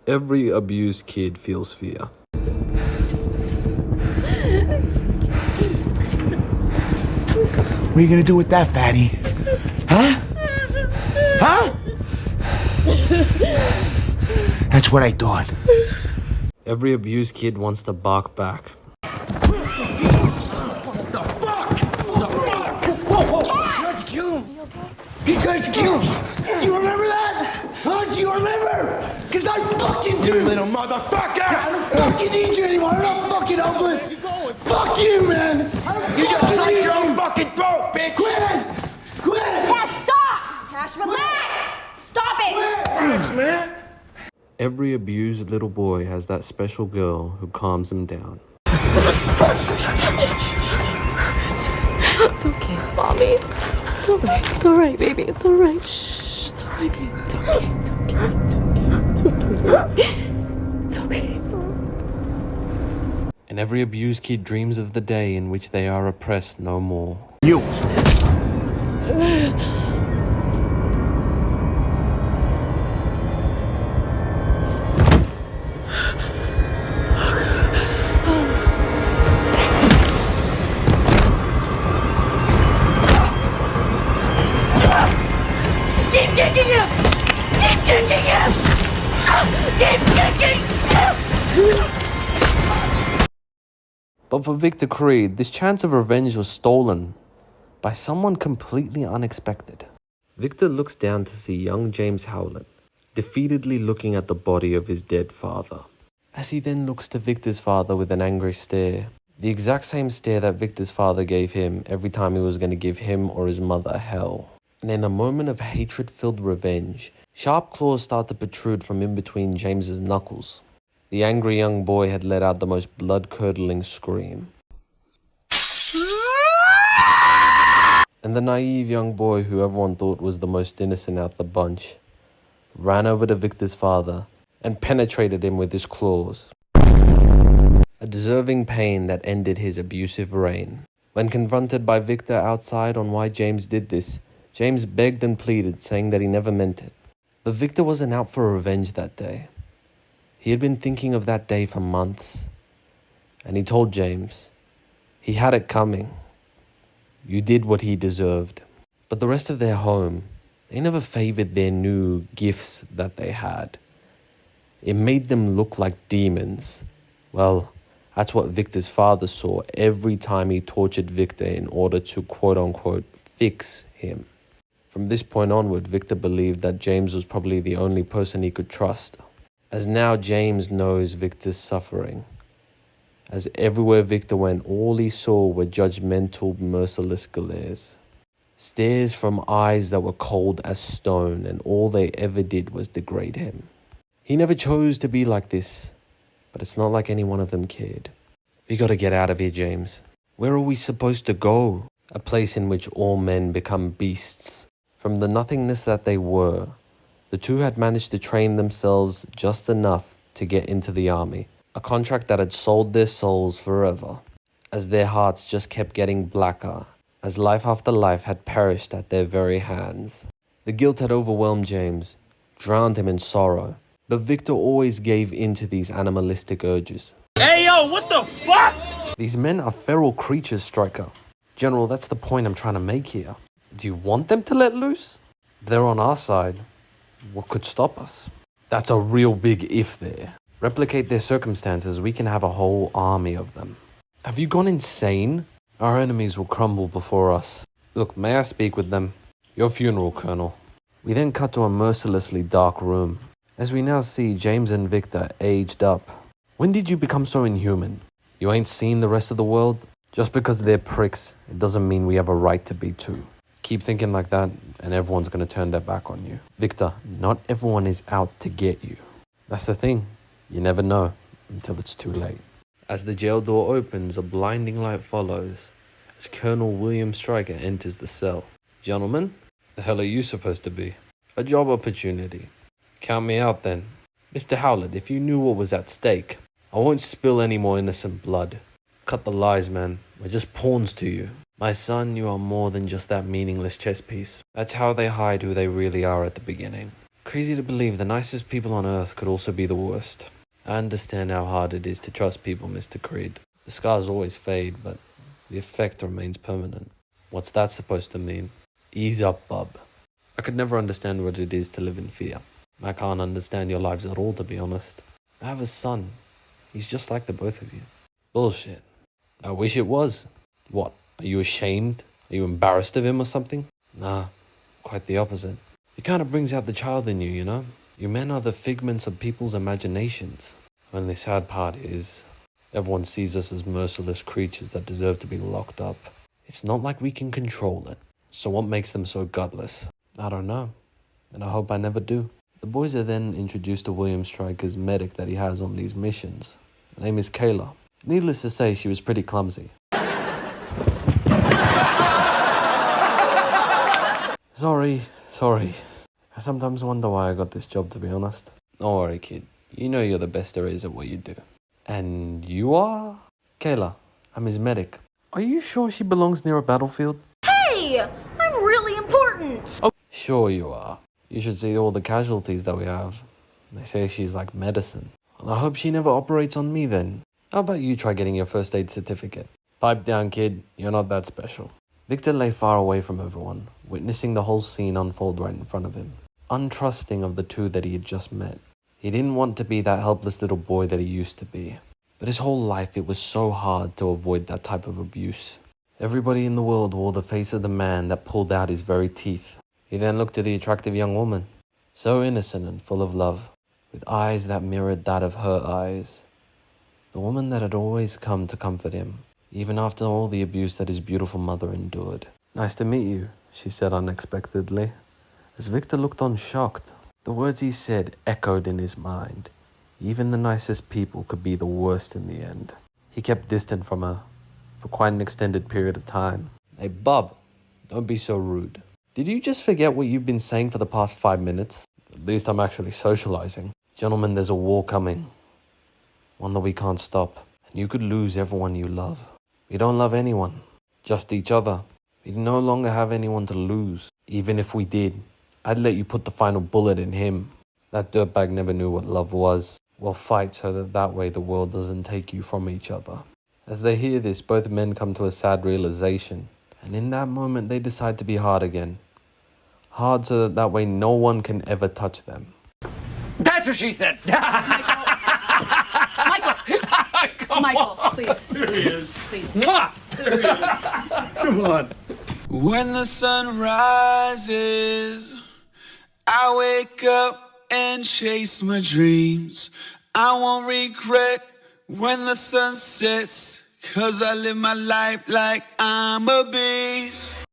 Every abused kid feels fear. What are you gonna do with that, fatty? Huh? Huh? That's what I thought. Every abused kid wants to bark back. He tried to kill him. You remember that? Huh? Do you remember? Because I fucking do. You little motherfucker! I don't fucking need you anymore. I'm not fucking helpless. Fuck you, man. You just slice your own fucking throat, bitch. Quit it. Quit it. Cash, stop. Cash, relax. Stop it. Relax, man. Every abused little boy has that special girl who calms him down. It's okay, Mommy. It's alright. It's alright, baby. It's alright. Shh. It's alright, baby. It's okay. It's okay. It's okay. It's okay. It's okay. And every abused kid dreams of the day in which they are oppressed no more. You. Keep kicking him! Keep kicking him! Keep kicking him! But for Victor Creed, this chance of revenge was stolen by someone completely unexpected. Victor looks down to see young James Howlett, defeatedly looking at the body of his dead father. As he then looks to Victor's father with an angry stare, the exact same stare that Victor's father gave him every time he was going to give him or his mother hell. And in a moment of hatred-filled revenge, sharp claws start to protrude from in between James's knuckles. The angry young boy had let out the most blood-curdling scream. And the naive young boy who everyone thought was the most innocent out the bunch ran over to Victor's father and penetrated him with his claws. A deserving pain that ended his abusive reign. When confronted by Victor outside on why James did this, James begged and pleaded, saying that he never meant it. But Victor wasn't out for revenge that day. He had been thinking of that day for months. And he told James, he had it coming. You did what he deserved. But the rest of their home, they never favored their new gifts that they had. It made them look like demons. Well, that's what Victor's father saw every time he tortured Victor in order to quote-unquote fix him. From this point onward, Victor believed that James was probably the only person he could trust. As now James knows Victor's suffering. As everywhere Victor went, all he saw were judgmental, merciless glares. Stares from eyes that were cold as stone, and all they ever did was degrade him. He never chose to be like this, but it's not like any one of them cared. We gotta get out of here, James. Where are we supposed to go? A place in which all men become beasts. From the nothingness that they were, the two had managed to train themselves just enough to get into the army, a contract that had sold their souls forever, as their hearts just kept getting blacker, as life after life had perished at their very hands. The guilt had overwhelmed James, drowned him in sorrow, but Victor always gave in to these animalistic urges. Hey, yo, what the fuck? These men are feral creatures, Striker. General, that's the point I'm trying to make here. Do you want them to let loose? They're on our side. What could stop us? That's a real big if there. Replicate their circumstances, we can have a whole army of them. Have you gone insane? Our enemies will crumble before us. Look, may I speak with them? Your funeral, Colonel. We then cut to a mercilessly dark room, as we now see James and Victor aged up. When did you become so inhuman? You ain't seen the rest of the world? Just because they're pricks, it doesn't mean we have a right to be too. Keep thinking like that, and everyone's going to turn their back on you. Victor, not everyone is out to get you. That's the thing. You never know until it's too late. As the jail door opens, a blinding light follows, as Colonel William Stryker enters the cell. Gentlemen, the hell are you supposed to be? A job opportunity. Count me out then. Mr. Howlett, if you knew what was at stake, I won't spill any more innocent blood. Cut the lies, man. We're just pawns to you. My son, you are more than just that meaningless chess piece. That's how they hide who they really are at the beginning. Crazy to believe the nicest people on earth could also be the worst. I understand how hard it is to trust people, Mr. Creed. The scars always fade, but the effect remains permanent. What's that supposed to mean? Ease up, bub. I could never understand what it is to live in fear. I can't understand your lives at all, to be honest. I have a son. He's just like the both of you. Bullshit. I wish it was. What? Are you ashamed? Are you embarrassed of him or something? Nah, quite the opposite. It kind of brings out the child in you, you know? You men are the figments of people's imaginations. Only sad part is, everyone sees us as merciless creatures that deserve to be locked up. It's not like we can control it. So what makes them so gutless? I don't know. And I hope I never do. The boys are then introduced to William Stryker's medic that he has on these missions. Her name is Kayla. Needless to say, she was pretty clumsy. Sorry. I sometimes wonder why I got this job, to be honest. Don't worry, kid. You know you're the best there is at what you do. And you are? Kayla, I'm his medic. Are you sure she belongs near a battlefield? Hey! I'm really important! Oh, sure you are. You should see all the casualties that we have. They say she's like medicine. Well, I hope she never operates on me then. How about you try getting your first aid certificate? Pipe down, kid. You're not that special. Victor lay far away from everyone, witnessing the whole scene unfold right in front of him. Untrusting of the two that he had just met. He didn't want to be that helpless little boy that he used to be. But his whole life it was so hard to avoid that type of abuse. Everybody in the world wore the face of the man that pulled out his very teeth. He then looked at the attractive young woman, so innocent and full of love, with eyes that mirrored that of her eyes. The woman that had always come to comfort him, even after all the abuse that his beautiful mother endured. Nice to meet you, she said unexpectedly, as Victor looked on shocked. The words he said echoed in his mind. Even the nicest people could be the worst in the end. He kept distant from her for quite an extended period of time. Hey, bub, don't be so rude. Did you just forget what you've been saying for the past 5 minutes? At least I'm actually socializing. Gentlemen, there's a war coming. One that we can't stop. And you could lose everyone you love. We don't love anyone, just each other. We no longer have anyone to lose. Even if we did, I'd let you put the final bullet in him. That dirtbag never knew what love was. We'll fight so that way the world doesn't take you from each other. As they hear this, both men come to a sad realization. And in that moment, they decide to be hard again. Hard so that way no one can ever touch them. That's what she said. Michael, please. There he is. Please. Mwah! There he is. Come on. When the sun rises, I wake up and chase my dreams. I won't regret when the sun sets, 'cause I live my life like I'm a beast.